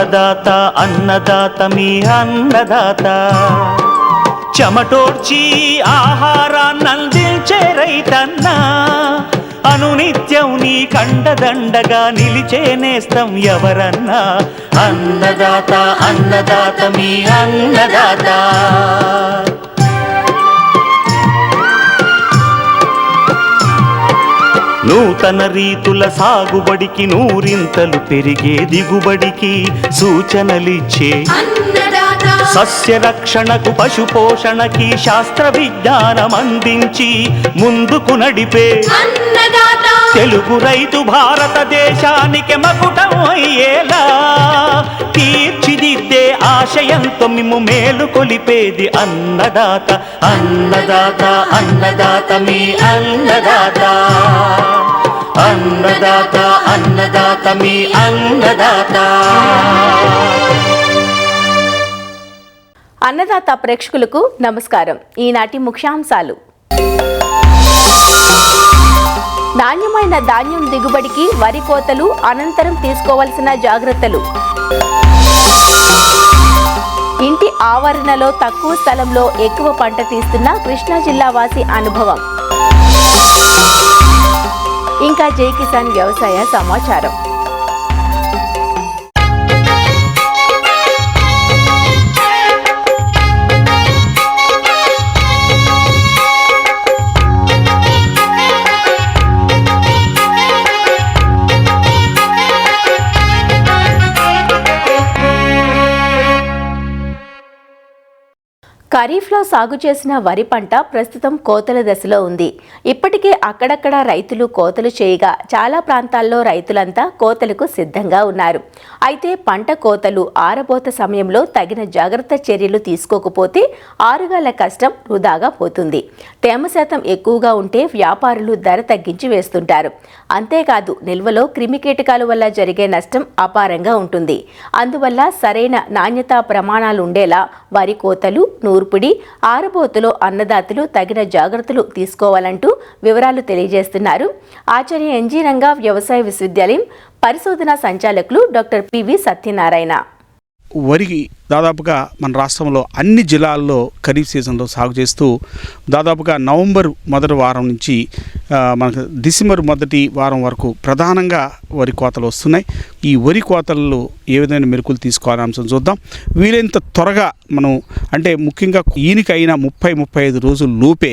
అన్నదాత అన్నదాత మీ అన్నదాత చెమటోడ్చి ఆహారాన్నందించే రైతన్న అనునిత్యం నీ కండదండగా నిలిచే నేస్తం ఎవరన్నా అన్నదాత అన్నదాత మీ అన్నదాత నూతన రీతుల సాగుబడికి నూరింతలు పెరిగే దిగుబడికి సూచనలిచ్చే సస్య రక్షణకు పశు పోషణకి శాస్త్ర విజ్ఞానం అందించి ముందుకు నడిపే తెలుగు రైతు భారతదేశానికి మకుటం అయ్యేలా తీర్చిదిద్దే ఆశయంతో మిమ్ము మేలు కొలిపేది అన్నదాత అన్నదాత అన్నదాత మీ అన్నదాత అన్నదాత అన్నదాత మీ అన్నదాత. అన్నదాత ప్రేక్షకులకు నమస్కారం. ఈనాటి ముఖ్యాంశాలు: నాణ్యమైన ధాన్యం దిగుబడికి వరి కోతలు అనంతరం తీసుకోవాల్సిన జాగ్రత్తలు, ఇంటి ఆవరణలో తక్కువ స్థలంలో ఎక్కువ పంట తీస్తున్న కృష్ణా జిల్లా వాసి అనుభవం, ఇంకా జై కిసాన్ వ్యవసాయ సమాచారం. ఖరీఫ్లో సాగు చేసిన వరి పంట ప్రస్తుతం కోతల దశలో ఉంది. ఇప్పటికే అక్కడక్కడ రైతులు కోతలు చేయగా చాలా ప్రాంతాల్లో రైతులంతా కోతలకు సిద్ధంగా ఉన్నారు. అయితే పంట కోతలు ఆరబోత సమయంలో తగిన జాగ్రత్త చర్యలు తీసుకోకపోతే ఆరుగాల కష్టం వృధాగా పోతుంది. తేమ శాతం ఎక్కువగా ఉంటే వ్యాపారులు ధర తగ్గించి వేస్తుంటారు. అంతేకాదు నిల్వలో క్రిమికీటకాల వల్ల జరిగే నష్టం అపారంగా ఉంటుంది. అందువల్ల సరైన నాణ్యతా ప్రమాణాలు ఉండేలా వరి కోతలు, నూర్పిడి, ఆరబోతులో అన్నదాతలు తగిన జాగ్రత్తలు తీసుకోవాలంటూ వివరాలు తెలియజేస్తున్నారు ఆచార్య ఎన్జీ రంగా వ్యవసాయ విశ్వవిద్యాలయం పరిశోధనా సంచాలకులు డాక్టర్ పివి సత్యనారాయణ. వరికి దాదాపుగా మన రాష్ట్రంలో అన్ని జిల్లాల్లో ఖరీఫ్ సీజన్లో సాగు చేస్తూ దాదాపుగా నవంబర్ మొదటి వారం నుంచి మనకు డిసెంబర్ మొదటి వారం వరకు ప్రధానంగా వరి కోతలు వస్తున్నాయి. ఈ వరి కోతల్లో ఏ విధమైన మెరుకులు తీసుకోవాలని అంశం చూద్దాం. వీలైనంత త్వరగా మనం అంటే ముఖ్యంగా ఈయనకైనా 30-35 రోజుల లోపే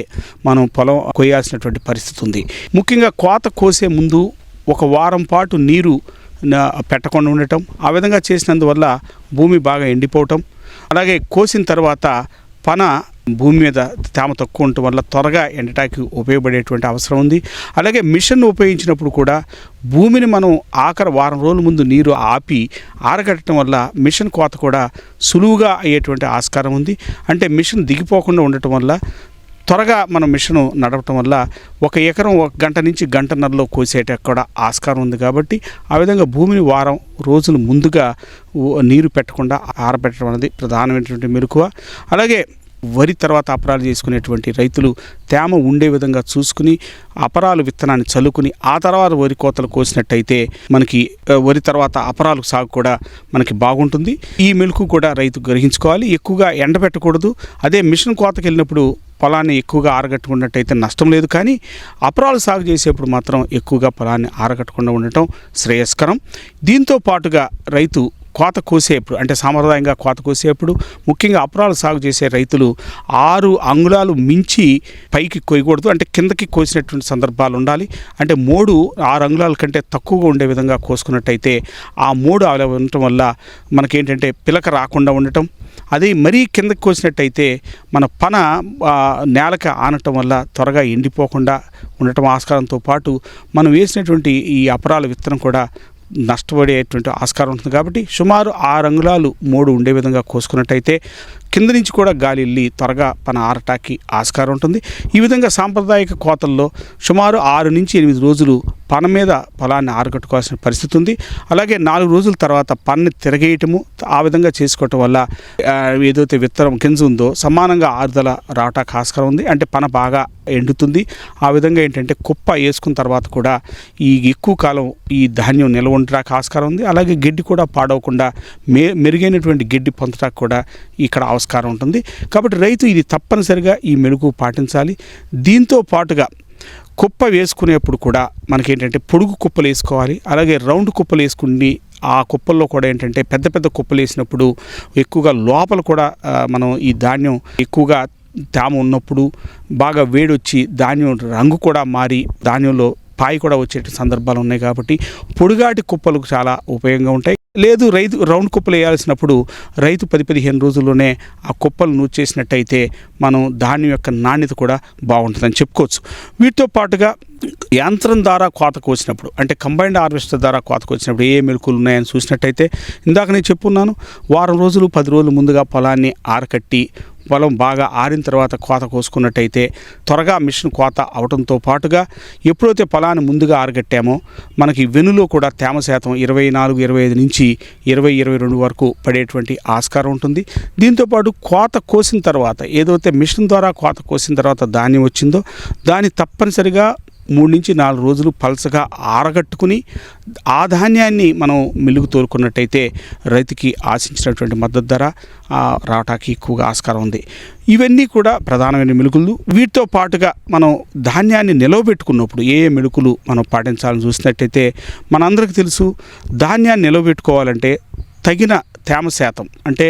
మనం పొలం కొయ్యాల్సినటువంటి పరిస్థితి ఉంది. ముఖ్యంగా కోత కోసే ముందు ఒక వారం పాటు నీరు పెట్టకుండా ఉండటం, ఆ విధంగా చేసినందువల్ల భూమి బాగా ఎండిపోవటం, అలాగే కోసిన తర్వాత పన భూమి మీద తేమ తక్కువ ఉండటం వల్ల త్వరగా ఎండటానికి ఉపయోగపడేటువంటి అవసరం ఉంది. అలాగే మిషన్ ఉపయోగించినప్పుడు కూడా భూమిని మనం ఆఖరి వారం రోజుల ముందు నీరు ఆపి ఆరగట్టడం వల్ల మిషన్ కోత కూడా సులువుగా అయ్యేటువంటి ఆస్కారం ఉంది. అంటే మిషన్ దిగిపోకుండా ఉండటం వల్ల త్వరగా మనం మిషను నడపటం వల్ల 1 ఎకరం 1 గంట నుంచి గంటన్నరలో కోసేట కూడా ఆస్కారం ఉంది. కాబట్టి ఆ విధంగా భూమిని వారం రోజులు ముందుగా నీరు పెట్టకుండా ఆరబెట్టడం అనేది ప్రధానమైనటువంటి మెలకువ. అలాగే వరి తర్వాత అపరాలు చేసుకునేటువంటి రైతులు తేమ ఉండే విధంగా చూసుకుని అపరాలు విత్తనాన్ని చల్లుకుని ఆ తర్వాత వరి కోతలు కోసినట్టయితే మనకి వరి తర్వాత అపరాలు సాగు కూడా మనకి బాగుంటుంది. ఈ మెలకు కూడా రైతు గ్రహించుకోవాలి. ఎక్కువగా ఎండబెట్టకూడదు. అదే మిషన్ కోతకి వెళ్ళినప్పుడు పొలాన్ని ఎక్కువగా ఆరగట్టుకున్నట్టయితే నష్టం లేదు. కానీ అపరాలు సాగు చేసేప్పుడు మాత్రం ఎక్కువగా పొలాన్ని ఆరగట్టకుండా ఉండటం శ్రేయస్కరం. దీంతో పాటుగా రైతు కోత కోసేప్పుడు అంటే సాంప్రదాయంగా కోత కోసేప్పుడు ముఖ్యంగా అపరాలు సాగు చేసే రైతులు 6 అంగుళాలు మించి పైకి కోయకూడదు. అంటే కిందకి కోసినటువంటి సందర్భాలు ఉండాలి. అంటే 6 అంగుళాల కంటే తక్కువగా ఉండే విధంగా కోసుకున్నట్టయితే ఆ 3 అలా ఉండటం వల్ల మనకేంటంటే పిలక రాకుండా ఉండటం. అది మరీ కిందకి కోసినట్టయితే మన పన నేలకి ఆనటం వల్ల త్వరగా ఎండిపోకుండా ఉండటం ఆస్కారంతో పాటు మనం వేసినటువంటి ఈ అపరాల విత్తనం కూడా నష్టపడేటువంటి ఆస్కారం ఉంటుంది. కాబట్టి సుమారు 6 అంగుళాలు 3 ఉండే విధంగా కోసుకున్నట్టయితే కింద నుంచి కూడా గాలి వెళ్ళి త్వరగా పన ఆరటానికి ఆస్కారం ఉంటుంది. ఈ విధంగా సాంప్రదాయిక కోతల్లో సుమారు 6 నుంచి 8 రోజులు పన మీద పొలాన్ని ఆరగట్టుకోవాల్సిన పరిస్థితి ఉంది. అలాగే 4 రోజుల తర్వాత పన్ని తిరగేయటము, ఆ విధంగా చేసుకోవటం వల్ల ఏదైతే విత్తనం గింజ ఉందో సమానంగా ఆరుదల రావటానికి ఆస్కారం ఉంది. అంటే పన బాగా ఎండుతుంది. ఆ విధంగా ఏంటంటే కుప్ప వేసుకున్న తర్వాత కూడా ఈ ఎక్కువ కాలం ఈ ధాన్యం నిల్వ ఉండటానికి ఆస్కారం ఉంది. అలాగే గడ్డి కూడా పాడవకుండా మెరుగైనటువంటి గడ్డి పొందటానికి కూడా ఇక్కడ ఆస్కారం ఉంటుంది. కాబట్టి రైతు ఇది తప్పనిసరిగా ఈ మెలుగు పాటించాలి. దీంతో పాటుగా కుప్ప వేసుకునేప్పుడు కూడా మనకేంటంటే పొడుగు కుప్పలు వేసుకోవాలి. అలాగే రౌండ్ కుప్పలు వేసుకుని ఆ కుప్పల్లో కూడా ఏంటంటే పెద్ద పెద్ద కుప్పలు వేసినప్పుడు ఎక్కువగా లోపల కూడా మనం ఈ ధాన్యం ఎక్కువగా తేమ ఉన్నప్పుడు బాగా వేడొచ్చి ధాన్యం రంగు కూడా మారి ధాన్యంలో పాయి కూడా వచ్చే సందర్భాలు ఉన్నాయి. కాబట్టి పొడుగాటి కుప్పలు చాలా ఉపయోగంగా ఉంటాయి. లేదు రైతు రౌండ్ కుప్పలు వేయాల్సినప్పుడు రైతు 10-15 రోజుల్లోనే ఆ కుప్పలు నూర్చేసినట్టయితే మనం ధాన్యం యొక్క నాణ్యత కూడా బాగుంటుందని చెప్పుకోవచ్చు. వీటితో పాటుగా యంత్రం ద్వారా కోత కోసినప్పుడు అంటే కంబైన్డ్ హార్వెస్టర్ ద్వారా కోత కోసినప్పుడు ఏ మెలకువలు ఉన్నాయని చూసినట్టయితే ఇందాక నేను చెప్పున్నాను, వారం రోజులు 10 రోజులు ముందుగా పొలాన్ని ఆరకట్టి పొలం బాగా ఆరిన తర్వాత కోత కోసుకున్నట్టయితే త్వరగా మిషన్ కోత అవడంతో పాటుగా ఎప్పుడైతే పొలాన్ని ముందుగా ఆరగట్టామో మనకి వెనులో కూడా తేమ శాతం 24-25 నుంచి 20-22 వరకు పడేటువంటి ఆస్కారం ఉంటుంది. దీంతోపాటు కోత కోసిన తర్వాత ఏదైతే మిషన్ ద్వారా కోత కోసిన తర్వాత ధాన్యం వచ్చిందో దాన్ని తప్పనిసరిగా 3 నుంచి 4 రోజులు పలసగా ఆరగట్టుకుని ఆ ధాన్యాన్ని మనం మిల్లుకు తోలుకున్నట్టయితే రైతుకి ఆశించినటువంటి మద్దతు ధర రావటానికి ఎక్కువగా ఆస్కారం ఉంది. ఇవన్నీ కూడా ప్రధానమైన మెలుకులు. వీటితో పాటుగా మనం ధాన్యాన్ని నిలవబెట్టుకున్నప్పుడు ఏ మెలుకులు మనం పాటించాలని చూసినట్టయితే మనందరికీ తెలుసు, ధాన్యాన్ని నిలవబెట్టుకోవాలంటే తగిన తేమ శాతం అంటే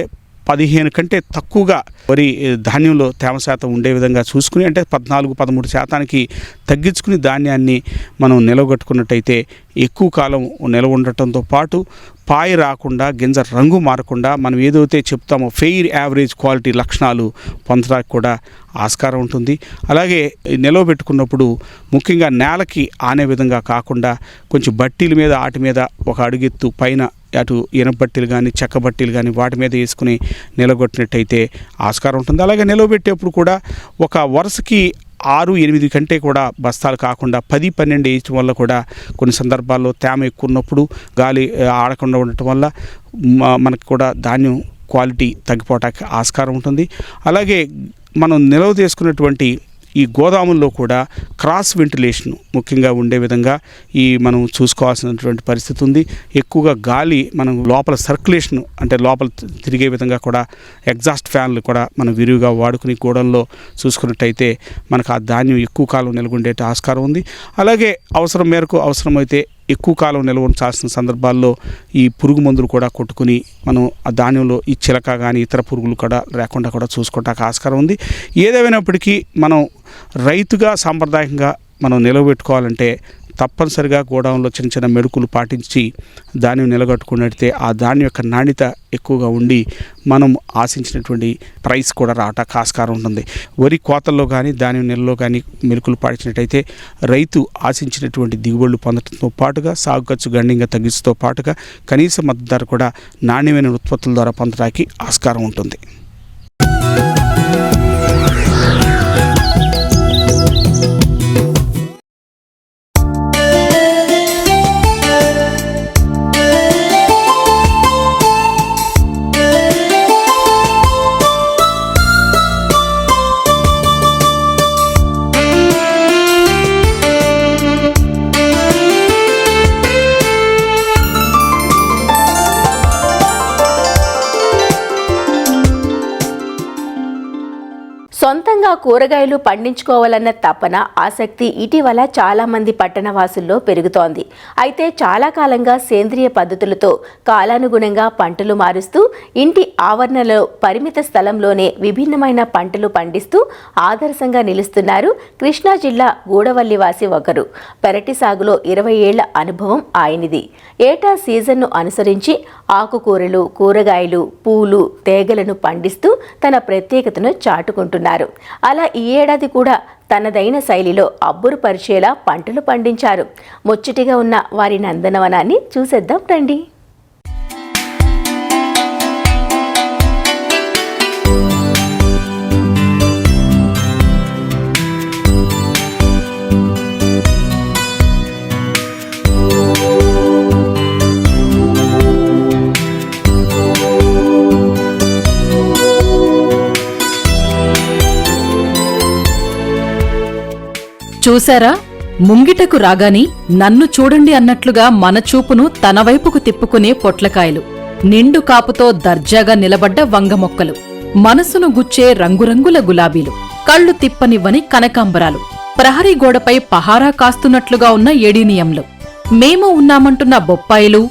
15 కంటే తక్కువగా వరి ధాన్యంలో తేమ శాతం ఉండే విధంగా చూసుకుని అంటే 14-13 శాతానికి తగ్గించుకుని ధాన్యాన్ని మనం నిలవగట్టుకున్నట్టయితే ఎక్కువ కాలం నిలవ ఉండటంతో పాటు పాయ రాకుండా గింజ రంగు మారకుండా మనం ఏదైతే చెప్తామో ఫెయిర్ యావరేజ్ క్వాలిటీ లక్షణాలు పొందడానికి కూడా ఆస్కారం ఉంటుంది. అలాగే నిలవబెట్టుకున్నప్పుడు ముఖ్యంగా నేలకి ఆనే విధంగా కాకుండా కొంచెం బట్టీల మీద వాటి మీద ఒక అడుగెత్తు పైన అటు ఇనప బట్టీలు కానీ చెక్క బట్టీలు కానీ వాటి మీద వేసుకుని నిలగొట్టినట్టయితే ఆస్కారం ఉంటుంది. అలాగే నిలవబెట్టేప్పుడు కూడా ఒక వరుసకి 6-8 కంటే కూడా బస్తాలు కాకుండా 10-12 వేయటం వల్ల కూడా కొన్ని సందర్భాల్లో తేమ ఎక్కువ ఉన్నప్పుడు గాలి ఆడకుండా ఉండటం వల్ల మనకు కూడా ధాన్యం క్వాలిటీ తగ్గిపోవటానికి ఆస్కారం ఉంటుంది. అలాగే మనం నిల్వ చేసుకున్నటువంటి ఈ గోదాముల్లో కూడా క్రాస్ వెంటిలేషన్ ముఖ్యంగా ఉండే విధంగా మనం చూసుకోవాల్సినటువంటి పరిస్థితి ఉంది. ఎక్కువగా గాలి మనం లోపల సర్క్యులేషన్ అంటే లోపల తిరిగే విధంగా కూడా ఎగ్జాస్ట్ ఫ్యాన్లు కూడా మనం విరివిగా వాడుకుని గోడంలో చూసుకున్నట్టయితే మనకు ఆ ధాన్యం ఎక్కువ కాలం నిలబడే ఆస్కారం ఉంది. అలాగే అవసరం మేరకు అవసరమైతే ఎక్కువ కాలం నిల్వ ఉంచాల్సిన సందర్భాల్లో ఈ పురుగు మందులు కూడా కొట్టుకుని మనం ఆ ధాన్యంలో ఈ చిలక కానీ ఇతర పురుగులు కూడా లేకుండా కూడా చూసుకోవటానికి ఆస్కారం ఉంది. ఏదేమైనప్పటికీ మనం రైతుగా సాంప్రదాయంగా మనం నిలవబెట్టుకోవాలంటే తప్పనిసరిగా గోడౌన్లో చిన్న చిన్న మెడుకులు పాటించి ధాన్యం నిలగట్టుకున్నట్టే ఆ ధాన్యం యొక్క నాణ్యత ఎక్కువగా ఉండి మనం ఆశించినటువంటి ప్రైస్ కూడా రావటానికి ఆస్కారం ఉంటుంది. వరి కోతల్లో కానీ ధాన్యం నెలలో కానీ మెలుకులు పాటించినట్టయితే రైతు ఆశించినటువంటి దిగుబడులు పొందడంతో పాటుగా సాగు ఖర్చు గణనీయంగా తగ్గించడంతో పాటుగా కనీస మద్దతు ధర కూడా నాణ్యమైన ఉత్పత్తుల ద్వారా పొందడానికి ఆస్కారం ఉంటుంది. సొంతంగా కూరగాయలు పండించుకోవాలన్న తపన ఆసక్తి ఇటీవల చాలా మంది పట్టణవాసుల్లో పెరుగుతోంది. అయితే చాలా కాలంగా సేంద్రియ పద్ధతులతో కాలానుగుణంగా పంటలు మారుస్తూ ఇంటి ఆవరణలో పరిమిత స్థలంలోనే విభిన్నమైన పంటలు పండిస్తూ ఆదర్శంగా నిలుస్తున్నారు కృష్ణా జిల్లా గూడవల్లి వాసి ఒకరు. పెరటి సాగులో 20 ఏళ్ల అనుభవం ఆయనది. ఏటా సీజన్ను అనుసరించి ఆకుకూరలు, కూరగాయలు, పూలు, తేగలను పండిస్తూ తన ప్రత్యేకతను చాటుకుంటున్నారు. అలా ఈ ఏడాది కూడా తనదైన శైలిలో అబ్బురుపరిచేలా పంటలు పండించారు. ముచ్చటిగా ఉన్న వారి నందనవనాన్ని చూసేద్దాం రండి. చూశారా, ముంగిటకు రాగాని నన్ను చూడండి అన్నట్లుగా మన చూపును తన వైపుకు తిప్పుకునే పొట్లకాయలు, నిండు కాపుతో దర్జాగా నిలబడ్డ వంగ మొక్కలు, మనసును గుచ్చే రంగురంగుల గులాబీలు, కళ్ళు తిప్పనివ్వని కనకాంబరాలు, ప్రహరీ గోడపై పహారా కాస్తున్నట్లుగా ఉన్న ఎడీనియంలు, మేము ఉన్నామంటున్న బొప్పాయిలు,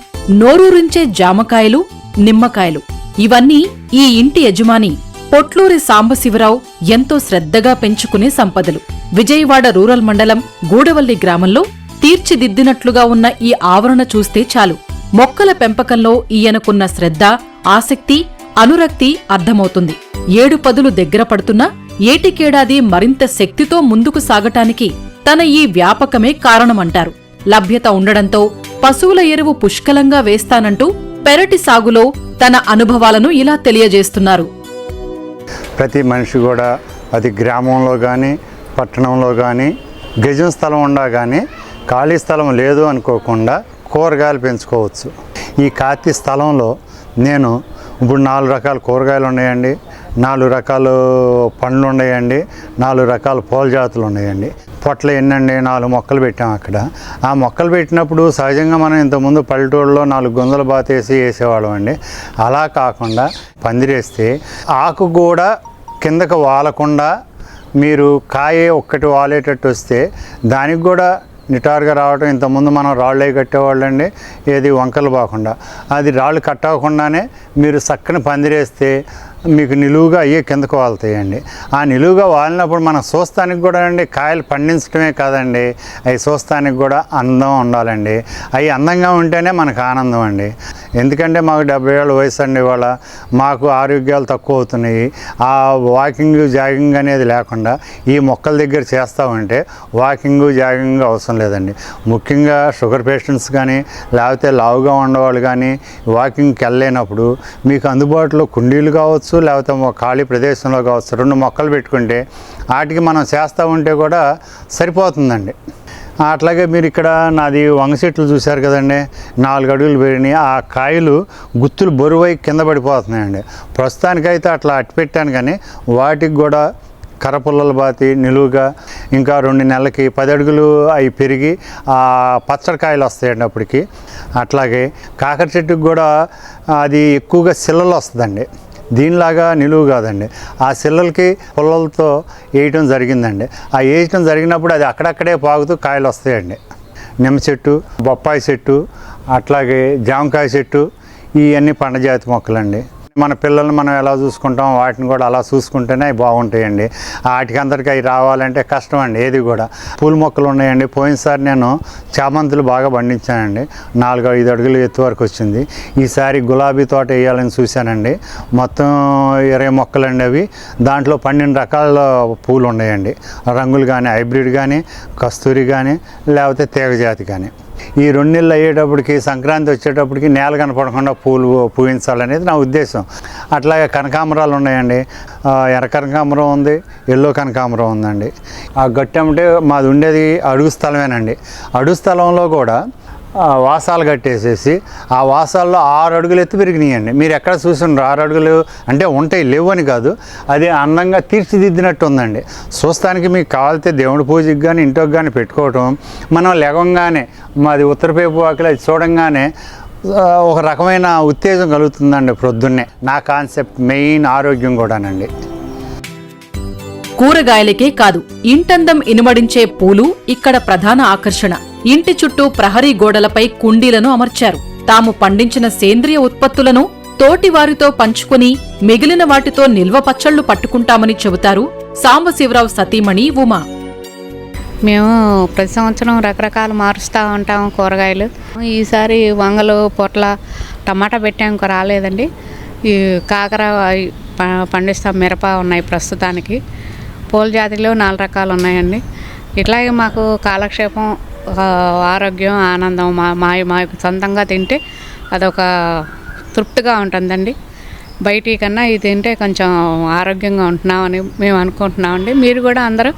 నోరూరించే జామకాయలు, నిమ్మకాయలు, ఇవన్నీ ఈ ఇంటి యజమాని పొట్లూరి సాంబశివరావు ఎంతో శ్రద్ధగా పెంచుకునే సంపదలు. విజయవాడ రూరల్ మండలం గూడవల్లి గ్రామంలో తీర్చిదిద్దినట్లుగా ఉన్న ఈ ఆవరణ చూస్తే చాలు మొక్కల పెంపకంలో ఈయనకున్న శ్రద్ధ, ఆసక్తి, అనురక్తి అర్థమవుతుంది. 7 పదులు దగ్గర పడుతున్నా ఏటికేడాది మరింత శక్తితో ముందుకు సాగటానికి తన ఈ వ్యాపకమే కారణమంటారు. లభ్యత ఉండడంతో పశువుల ఎరువు పుష్కలంగా వేస్తానంటూ పెరటి సాగులో తన అనుభవాలను ఇలా తెలియజేస్తున్నారు. ప్రతి మనిషి కూడా అది గ్రామంలో కానీ పట్టణంలో కానీ గజం స్థలం ఉండా కానీ ఖాళీ స్థలం లేదు అనుకోకుండా కూరగాయలు పెంచుకోవచ్చు. ఈ ఖాళీ స్థలంలో నేను ఇప్పుడు 4 రకాల కూరగాయలు ఉన్నాయండి, 4 రకాల పండ్లు ఉన్నాయండి, 4 రకాల పూల జాతులు ఉన్నాయండి. పొట్ల ఎన్నండి 4 మొక్కలు పెట్టాం అక్కడ. ఆ మొక్కలు పెట్టినప్పుడు సహజంగా మనం ఇంతకుముందు పల్లెటూరులో 4 గుంజలు బాతేసి వేసేవాళ్ళం అండి. అలా కాకుండా పందిరేస్తే ఆకు కూడా కిందకు వాలకుండా మీరు కాయ ఒక్కటి వాలేటట్టు వస్తే దానికి కూడా నిటారుగా రావడం. ఇంతకుముందు మనం రాళ్ళు అవి కట్టేవాళ్ళండి, ఏది వంకలు బాకుండా. అది రాళ్ళు కట్టకుండానే మీరు చక్కని పందిరేస్తే మీకు నిలువుగా అయ్యే కిందకు వాళ్తాయండి. ఆ నిలువుగా వాలినప్పుడు మనం చూస్తానికి కూడా అండి కాయలు పండించడమే కాదండి, అవి చూస్తానికి కూడా అందం ఉండాలండి. అవి అందంగా ఉంటేనే మనకు ఆనందం అండి. ఎందుకంటే మాకు 70 ఏళ్ళ వయసు అండి. ఇవాళ మాకు ఆరోగ్యాలు తక్కువ అవుతున్నాయి. ఆ వాకింగ్ జాగింగ్ అనేది లేకుండా ఈ మొక్కల దగ్గర చేస్తామంటే వాకింగ్ జాగింగ్ అవసరం లేదండి. ముఖ్యంగా షుగర్ పేషెంట్స్ కానీ లేకపోతే లావుగా ఉండేవాళ్ళు కానీ వాకింగ్కి వెళ్ళలేనప్పుడు మీకు అందుబాటులో కుండీలు కావచ్చు, లేకపోతే ఖాళీ ప్రదేశంలో కావచ్చు, 2 మొక్కలు పెట్టుకుంటే వాటికి మనం చేస్తూ ఉంటే కూడా సరిపోతుందండి. అట్లాగే మీరు ఇక్కడ నాది వంగ చెట్లు చూశారు కదండి, 4 అడుగులు పెరిగినాయి. ఆ కాయలు గుత్తులు బరువై కింద పడిపోతున్నాయండి. ప్రస్తుతానికైతే అట్లా అట్టి పెట్టాను, కానీ వాటికి కూడా కర్రపుల్లలు బాతి నిలువుగా ఇంకా 2 నెలలకి 10 అడుగులు అవి పెరిగి ఆ పచ్చడికాయలు వస్తాయండి అప్పటికి. అట్లాగే కాకర చెట్టుకు కూడా అది ఎక్కువగా సిల్లలు వస్తుందండి, దీనిలాగా నిలువు కాదండి. ఆ సిల్లలకి పుల్లలతో వేయటం జరిగిందండి. ఆ వేయటం జరిగినప్పుడు అది అక్కడక్కడే పాగుతూ కాయలు వస్తాయండి. నిమ్మ చెట్టు, బొప్పాయి చెట్టు, అట్లాగే జామకాయ చెట్టు, ఇవన్నీ పండజాతి మొక్కలండి. మన పిల్లల్ని మనం ఎలా చూసుకుంటాం వాటిని కూడా అలా చూసుకుంటేనే అవి బాగుంటాయండి. వాటికి అందరికీ అవి రావాలంటే కష్టం అండి. ఏది కూడా పూల మొక్కలు ఉన్నాయండి. పోయినసారి నేను చామంతులు బాగా పండించానండి, 4-5 అడుగులు ఎత్తు వరకు వచ్చింది. ఈసారి గులాబీ తోట వేయాలని చూశానండి. మొత్తం 20 మొక్కలండి అవి. దాంట్లో 12 రకాల పూలు ఉన్నాయండి. రంగులు కానీ హైబ్రిడ్ కానీ కస్తూరి కానీ లేకపోతే తీగజాతి కానీ. ఈ 2 నెలలు అయ్యేటప్పటికి సంక్రాంతి వచ్చేటప్పటికి నేల కనపడకుండా పూలు పూయించాలనేది నా ఉద్దేశం. అట్లాగే కనకాంబరాలు ఉన్నాయండి. ఎర్ర కనకాంబరం ఉంది, ఎల్లో కనకాంబరం ఉందండి. ఆ గట్టెంటే మాది ఉండేది అడుగు స్థలమేనండి. అడుగు స్థలంలో కూడా వాసాలు కట్టేసేసి ఆ వాసాల్లో 6 అడుగులు ఎత్తు పెరిగినాయండి. మీరు ఎక్కడ చూసిండ్రు 6 అడుగులు అంటే ఉంటాయి, లేవు అని కాదు. అది అందంగా తీర్చిదిద్దినట్టు ఉందండి. చూస్తానికి మీకు కావాలితే దేవుడి పూజకి కానీ ఇంటికి కానీ పెట్టుకోవటం, మనం లేవగానే మాది ఉత్తరపేపు వాకిలి అది చూడంగానే ఒక రకమైన ఉత్తేజం కలుగుతుందండి ప్రొద్దున్నే. నా కాన్సెప్ట్ మెయిన్ ఆరోగ్యం కూడానండి. కూరగాయలకే కాదు, ఇంటందం ఇనుమడించే పూలు ఇక్కడ ప్రధాన ఆకర్షణ. ఇంటి చుట్టూ ప్రహరీ గోడలపై కుండీలను అమర్చారు. తాము పండించిన సేంద్రియ ఉత్పత్తులను తోటివారితో పంచుకుని మిగిలిన వాటితో నిల్వ పచ్చళ్లు పట్టుకుంటామని చెబుతారు సాంబశివరావు సతీమణి ఉమా. మేము ప్రతి సంవత్సరం రకరకాలు మారుస్తూ ఉంటాం కూరగాయలు. ఈసారి వంగలు, పొట్ల, టమాటా పెట్టాం, ఇంకా రాలేదండి. ఈ కాకర పండిస్తాం, మిరప ఉన్నాయి ప్రస్తుతానికి. పూల జాతిలో 4 రకాలు ఉన్నాయండి. ఇట్లాగే మాకు కాలక్షేపం, ఆరోగ్యం, ఆనందం మాకు సొంతంగా తింటే అదొక తృప్తిగా ఉంటుందండి. బయటి కన్నా ఇది తింటే కొంచెం ఆరోగ్యంగా ఉంటున్నామని మేము అనుకుంటున్నామండి. మీరు కూడా అందరూ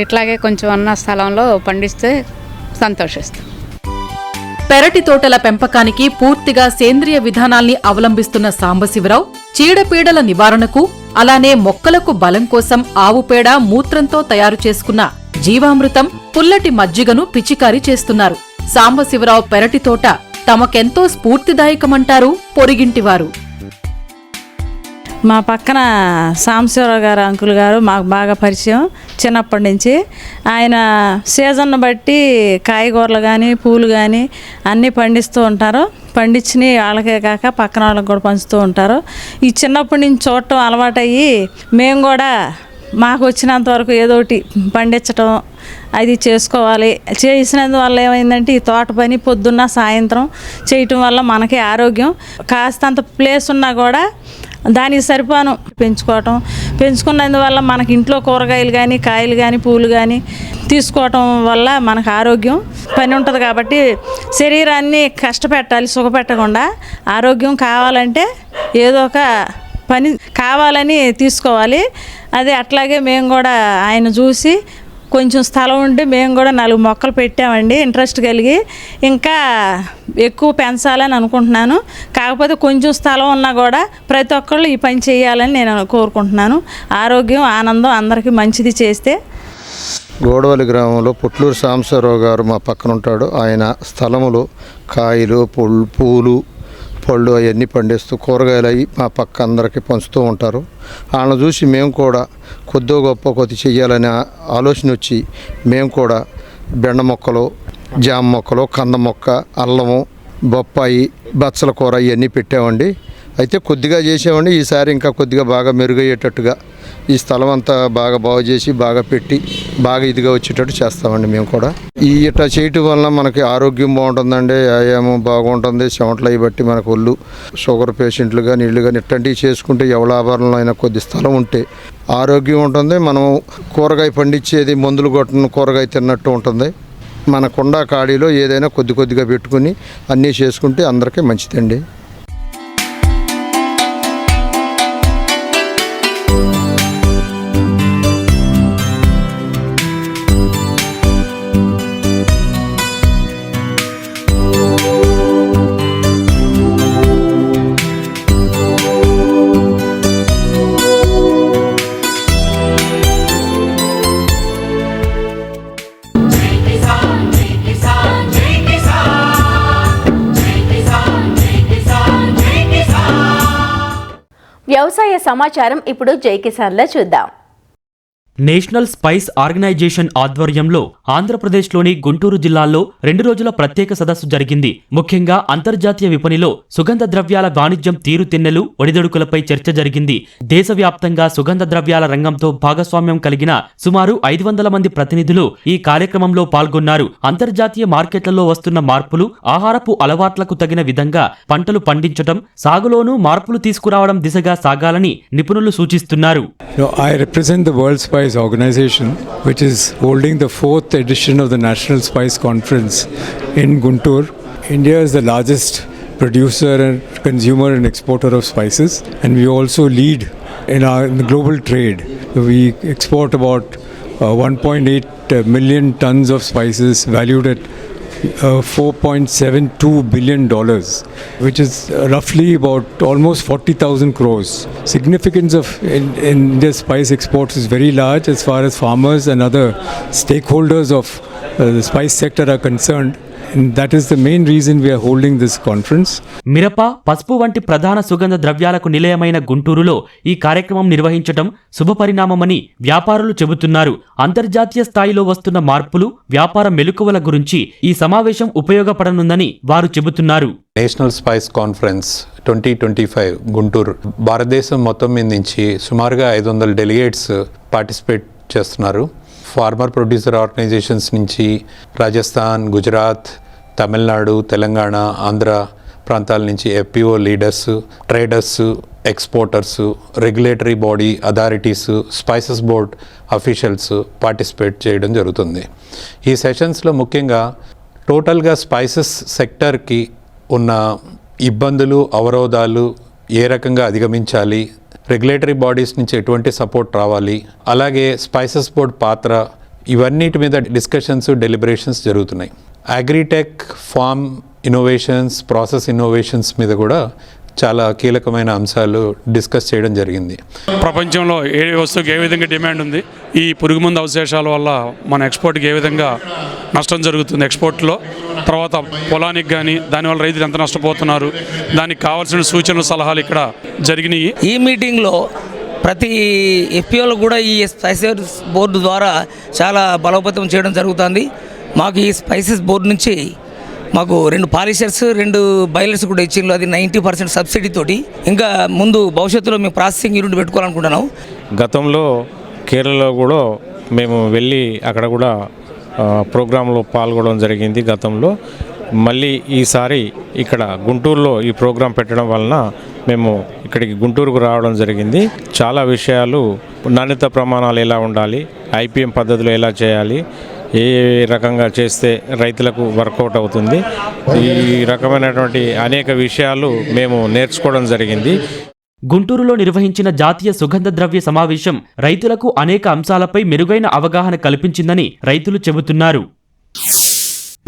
ఇట్లాగే కొంచెం ఉన్న స్థలంలో పండిస్తే సంతోషిస్తాం. పెరటి తోటల పెంపకానికి పూర్తిగా సేంద్రియ విధానాల్ని అవలంబిస్తున్న సాంబశివరావు చీడపీడల నివారణకు, అలానే మొక్కలకు బలం కోసం ఆవు పేడ, మూత్రంతో తయారు చేసుకున్న జీవామృతం, పుల్లటి మజ్జిగను పిచికారీ చేస్తున్నారు. సాంబశివరావు పెరటి తోట తమకెంతో స్ఫూర్తిదాయకమంటారు పొరిగింటివారు. మా పక్కన సాంబశివరావు గారు అంకుల్ గారు మాకు బాగా పరిచయం చిన్నప్పటి నుంచి. ఆయన సీజన్ను బట్టి కాయగూరలు కానీ పూలు కానీ అన్నీ పండిస్తూ ఉంటారు. పండించి వాళ్ళకే కాక పక్కన వాళ్ళకి కూడా పంచుతూ ఉంటారు. ఈ చిన్నప్పటి నుంచి చూడటం అలవాటయ్యి మేము కూడా మాకు వచ్చినంత వరకు ఏదో ఒకటి పండించటం అది చేసుకోవాలి. చేసినందువల్ల ఏమైందంటే ఈ తోట పని పొద్దున్న సాయంత్రం చేయటం వల్ల మనకి ఆరోగ్యం. కాస్తంత ప్లేస్ ఉన్నా కూడా దానికి సరిపాను పెంచుకున్నందువల్ల మనకి ఇంట్లో కూరగాయలు కానీ కాయలు కానీ పూలు కానీ తీసుకోవటం వల్ల మనకు ఆరోగ్యం పని ఉంటుంది. కాబట్టి శరీరాన్ని కష్టపెట్టాలి, సుఖపెట్టకుండా. ఆరోగ్యం కావాలంటే ఏదో ఒక పని కావాలని తీసుకోవాలి. అదే అట్లాగే మేము కూడా ఆయన చూసి కొంచెం స్థలం ఉంటే మేము కూడా 4 మొక్కలు పెట్టామండి, ఇంట్రెస్ట్ కలిగి. ఇంకా ఎక్కువ పెంచాలని అనుకుంటున్నాను. కాకపోతే కొంచెం స్థలం ఉన్నా కూడా ప్రతి ఒక్కళ్ళు ఈ పని చేయాలని నేను కోరుకుంటున్నాను. ఆరోగ్యం, ఆనందం అందరికీ మంచిది చేస్తే. గోడవల్లి గ్రామంలో పుట్లూరు సాంబశివరావు గారు మా పక్కన ఉంటాడు. ఆయన స్థలములు కాయలు పూలు పళ్ళు అవన్నీ పండిస్తూ కూరగాయలు అవి మా పక్క అందరికీ పంచుతూ ఉంటారు. వాళ్ళని చూసి మేము కూడా కొద్దో గొప్ప కొద్ది చెయ్యాలనే ఆలోచన వచ్చి మేము కూడా బెండ మొక్కలు, జామ మొక్కలు, కంద మొక్క, అల్లము, బొప్పాయి, బచ్చల కూర ఇవన్నీ పెట్టామండి. అయితే కొద్దిగా చేసామండి. ఈసారి ఇంకా కొద్దిగా బాగా మెరుగయ్యేటట్టుగా ఈ స్థలం అంతా బాగా బాగు చేసి బాగా పెట్టి బాగా ఇదిగా వచ్చేటట్టు చేస్తామండి మేము కూడా. ఇట్లా చేయటం వల్ల మనకి ఆరోగ్యం బాగుంటుందండి, వ్యాయామం బాగుంటుంది, చెమటలు అవి బట్టి మనకు ఒళ్ళు షుగర్ పేషెంట్లు కానీ ఇళ్ళు కానీ ఇట్లాంటివి చేసుకుంటే ఎవరి ఆభరణంలో అయినా కొద్ది స్థలం ఉంటే ఆరోగ్యం ఉంటుంది. మనం కూరగాయ పండించేది మందులు కొట్టిన కూరగాయ తిన్నట్టు ఉంటుంది. మన కుండ కాడీలో ఏదైనా కొద్దిగా పెట్టుకుని అన్నీ చేసుకుంటే అందరికీ మంచిదండి. వ్యవసాయ సమాచారం ఇప్పుడు జై కిసాన్లో చూద్దాం. నేషనల్ స్పైస్ ఆర్గనైజేషన్ ఆధ్వర్యంలో ఆంధ్రప్రదేశ్లోని గుంటూరు జిల్లాలో 2 రోజుల ప్రత్యేక సదస్సు జరిగింది. ముఖ్యంగా అంతర్జాతీయ విపణిలో సుగంధ ద్రవ్యాల వాణిజ్యం తీరుతెన్నెలు, ఒడిదొడుకులపై చర్చ జరిగింది. దేశవ్యాప్తంగా సుగంధ ద్రవ్యాల రంగంతో భాగస్వామ్యం కలిగిన సుమారు 500 మంది ప్రతినిధులు ఈ కార్యక్రమంలో పాల్గొన్నారు. అంతర్జాతీయ మార్కెట్లలో వస్తున్న మార్పులు, ఆహారపు అలవాట్లకు తగిన విధంగా పంటలు పండించడం, సాగులోనూ మార్పులు తీసుకురావడం దిశగా సాగాలని నిపుణులు సూచిస్తున్నారు. I represent the World Spice Organization, which is holding the 4th edition of the National Spice Conference in Guntur. India is the largest producer and consumer and exporter of spices, and we also lead in the global trade. We export about 1.8 million tons of spices valued at $4.72 billion, which is roughly about almost 40,000 crores. Significance of India's spice exports is very large as far as farmers and other stakeholders of the spice sector are concerned. And that is the main reason we are holding this conference. మిరప, పసుపు వంటి ప్రధాన సుగంధ ద్రవ్యాలకు నిలయమైన గుంటూరులో ఈ కార్యక్రమం నిర్వహించడం శుభపరిణామమని వ్యాపారులు చెబుతున్నారు. అంతర్జాతీయ స్థాయిలో వస్తున్న మార్పులు, వ్యాపార మెలకువల గురించి ఈ సమావేశం ఉపయోగపడనుందని వారు చెబుతున్నారు. నేషనల్ స్పైస్ కాన్ఫరెన్స్ 2025 గుంటూరు భారతదేశం మొత్తం మీద నుంచి సుమారుగా 500 డెలిగేట్స్ పార్టిసిపేట్ చేస్తున్నారు. ఫార్మర్ ప్రొడ్యూసర్ ఆర్గనైజేషన్స్ నుంచి రాజస్థాన్, గుజరాత్, తమిళనాడు, తెలంగాణ, ఆంధ్ర ప్రాంతాల నుంచి FPO leaders, traders, exporters, regulatory body authorities, spices board officials participate చేయడం జరుగుతుంది. ఈ సెషన్స్లో ముఖ్యంగా టోటల్గా స్పైసెస్ సెక్టర్కి ఉన్న ఇబ్బందులు, అవరోధాలు ఏ రకంగా అధిగమించాలి, రెగ్యులేటరీ బాడీస్ నుంచి ఎటువంటి సపోర్ట్ రావాలి, అలాగే స్పైసెస్ బోర్డ్ పాత్ర, ఇవన్నిటి మీద డిస్కషన్స్, డెలిబరేషన్స్ జరుగుతున్నాయి. Agritech, farm innovations, process innovations మీద కూడా చాలా కీలకమైన అంశాలు డిస్కస్ చేయడం జరిగింది. ప్రపంచంలో ఏ వస్తువుకి ఏ విధంగా డిమాండ్ ఉంది, ఈ పురుగు మందు అవశేషాల వల్ల మన ఎక్స్పోర్ట్కి ఏ విధంగా నష్టం జరుగుతుంది ఎక్స్పోర్ట్లో, తర్వాత పొలానికి కానీ దానివల్ల రైతులు ఎంత నష్టపోతున్నారు, దానికి కావాల్సిన సూచనలు సలహాలు ఇక్కడ జరిగినాయి. ఈ మీటింగ్లో ప్రతి ఎఫ్పిఓలు కూడా ఈ స్పైసెస్ బోర్డు ద్వారా చాలా బలోపేతం చేయడం జరుగుతుంది. మాకు ఈ స్పైసెస్ బోర్డు నుంచి మాకు 2 పాలిషర్స్ 2 బాయిలర్స్ కూడా ఇచ్చిండ్రు. అది 90% సబ్సిడీ తోటి. ఇంకా ముందు భవిష్యత్తులో మేము ప్రాసెసింగ్ యూనిట్ పెట్టుకోవాలనుకుంటున్నాం. గతంలో కేరళలో కూడా మేము వెళ్ళి అక్కడ కూడా ప్రోగ్రాంలో పాల్గొనడం జరిగింది గతంలో. మళ్ళీ ఈసారి ఇక్కడ గుంటూరులో ఈ ప్రోగ్రాం పెట్టడం వలన మేము ఇక్కడికి గుంటూరుకు రావడం జరిగింది. చాలా విషయాలు, నాణ్యత ప్రమాణాలు ఎలా ఉండాలి, ఐపీఎం పద్ధతిలో ఎలా చేయాలి, ఏ రకంగా చేస్తే రైతులకు వర్కౌట్ అవుతుంది, ఈ రకమైనటువంటి అనేక విషయాలు మేము నేర్చుకోవడం జరిగింది. గుంటూరులో నిర్వహించిన జాతీయ సుగంధ ద్రవ్య సమావేశం రైతులకు అనేక అంశాలపై మెరుగైన అవగాహన కల్పించిందని రైతులు చెబుతున్నారు.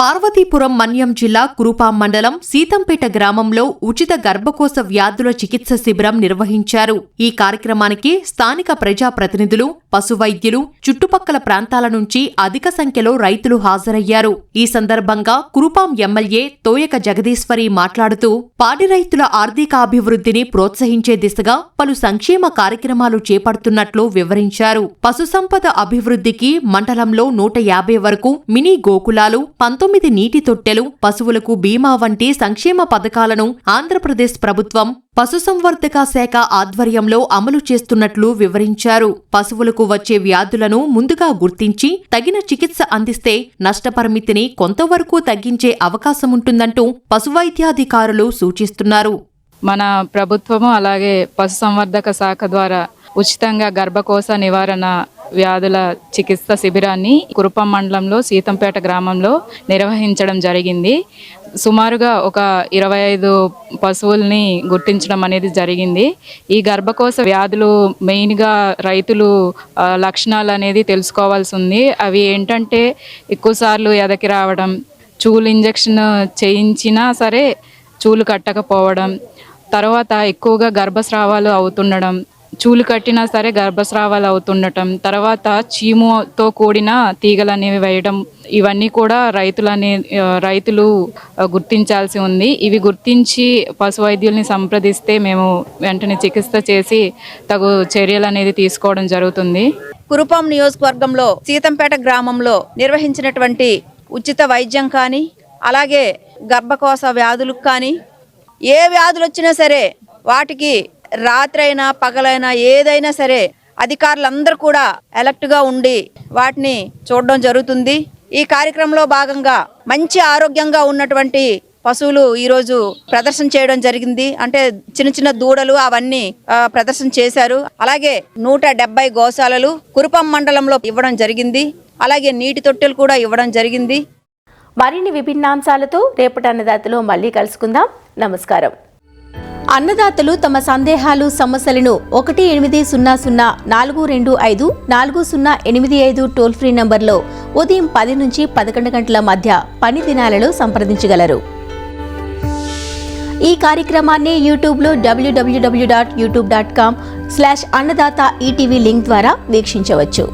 పార్వతీపురం మన్యం జిల్లా కురుపాం మండలం సీతంపేట గ్రామంలో ఉచిత గర్భకోశ వ్యాధుల చికిత్స శిబిరం నిర్వహించారు. ఈ కార్యక్రమానికి స్థానిక ప్రజాప్రతినిధులు, పశు వైద్యులు, చుట్టుపక్కల ప్రాంతాల నుంచి అధిక సంఖ్యలో రైతులు హాజరయ్యారు. ఈ సందర్భంగా కురుపాం ఎమ్మెల్యే తోయక జగదీశ్వరి మాట్లాడుతూ పాడి రైతుల ఆర్థికాభివృద్ధిని ప్రోత్సహించే దిశగా పలు సంక్షేమ కార్యక్రమాలు చేపడుతున్నట్లు వివరించారు. పశుసంపద అభివృద్ధికి మండలంలో 150 వరకు మినీ గోకులాలు, 19 నీటి తొట్టెలు, పశువులకు బీమా వంటి సంక్షేమ పథకాలను ఆంధ్రప్రదేశ్ ప్రభుత్వం పశుసంవర్ధక శాఖ ఆధ్వర్యంలో అమలు చేస్తున్నట్లు వివరించారు. పశువులకు వచ్చే వ్యాధులను ముందుగా గుర్తించి తగిన చికిత్స అందిస్తే నష్టపరిమితిని కొంతవరకు తగ్గించే అవకాశముంటుందంటూ పశువైద్యాధికారులు సూచిస్తున్నారు. మన ప్రభుత్వము అలాగే పశుసంవర్ధక శాఖ ద్వారా ఉచితంగా గర్భకోశ నివారణ వ్యాధుల చికిత్స శిబిరాన్ని కురుపాం మండలంలో సీతంపేట గ్రామంలో నిర్వహించడం జరిగింది. సుమారుగా ఒక 25 పశువుల్ని గుర్తించడం అనేది జరిగింది. ఈ గర్భకోశ వ్యాధులు మెయిన్గా రైతులు లక్షణాలు అనేది తెలుసుకోవాల్సి ఉంది. అవి ఏంటంటే ఎక్కువసార్లు ఎదకి రావడం, చూలు ఇంజెక్షన్ చేయించినా సరే చూలు కట్టకపోవడం, తర్వాత ఎక్కువగా గర్భస్రావాలు అవుతుండడం, చూలు కట్టినా సరే గర్భస్రావాలు అవుతుండటం, తర్వాత చీముతో కూడిన తీగలు అనేవి వేయడం, ఇవన్నీ కూడా రైతులు గుర్తించాల్సి ఉంది. ఇవి గుర్తించి పశు వైద్యుల్ని సంప్రదిస్తే మేము వెంటనే చికిత్స చేసి తగు చర్యలు అనేది తీసుకోవడం జరుగుతుంది. కురుపాం నియోజకవర్గంలో సీతంపేట గ్రామంలో నిర్వహించినటువంటి ఉచిత వైద్యం కానీ, అలాగే గర్భకోశ వ్యాధులకు కానీ, ఏ వ్యాధులు వచ్చినా సరే వాటికి రాత్రైనా పగలైనా ఏదైనా సరే అధికారులందరూ కూడా అలర్ట్గా ఉండి వాటిని చూడడం జరుగుతుంది. ఈ కార్యక్రమంలో భాగంగా మంచి ఆరోగ్యంగా ఉన్నటువంటి పశువులు ఈరోజు ప్రదర్శన చేయడం జరిగింది. అంటే చిన్న చిన్న దూడలు అవన్నీ ప్రదర్శన చేశారు. అలాగే 170 గోశాలలు కురుపాం మండలంలో ఇవ్వడం జరిగింది. అలాగే నీటి తొట్టెలు కూడా ఇవ్వడం జరిగింది. మరిన్ని విభిన్నాంశాలతో రేపటి అన్నదాతలో మళ్ళీ కలుసుకుందాం. నమస్కారం. అన్నదాతలు తమ సందేహాలు, సమస్యలను 1800-425-4085 టోల్ ఫ్రీ నంబర్లో ఉదయం 10 నుంచి 11 గంటల మధ్య పని దినాలలో సంప్రదించగలరు. ఈ కార్యక్రమాన్ని యూట్యూబ్లో www.youtube.com/అన్నదాత ఈటీవీ లింక్ ద్వారా వీక్షించవచ్చు.